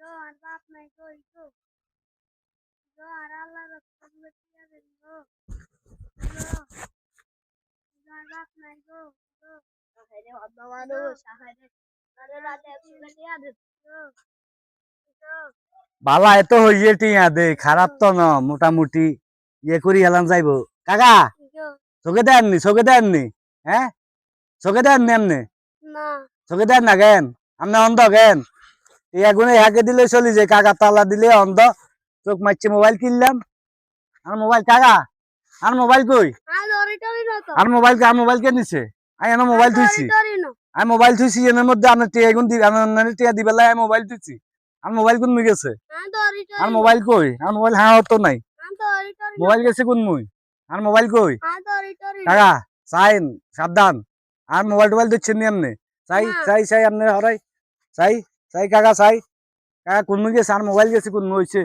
আর বাপ নাই তো ইতো আর আল্লাহ রাস্তা দিয়া দেন গো আর বাপ নাই গো আরে বাবা মানুষ আরে আরে রাতে শুনে দিয়া দেন বালা এত হইয়ে টিয়া দে খারাপ তো না মোটামুটি ইয়ে করি হেলাম যাইবো কাকা চোখে দেননি হ্যাঁ চোখে দেননি এমনি না চোখে দেন না কেন আপনি অন্ধ কেন এই আগুনে হাকে দিলে চলি যায় কাকা তালা দিলে অন্ধ চোখ মারছে মোবাইল কিনলাম আর মোবাইল কাকা আর মোবাইল কই আর মোবাইল কে নিছে আমি এনে মোবাইল থুইছি আমি মোবাইল থুইছি এর মধ্যে আপনি টিয়া গুণ দিবেন আপনি টিয়া দিবেলা আমি মোবাইল থুইছি আর মোবাইল কোন মুই গেছে আর মোবাইল কই আর মোবাইল হ্যাঁ হতো নাই মোবাইল গেছে কোন মুই আর মোবাইল কই কাকা সাইন সাবধান আর মোবাইল দিচ্ছেন নি আপনি চাই আপনি হরাই চাই কাকা কোন মুই গেছে আর মোবাইল গেছে কোন মুই হইছে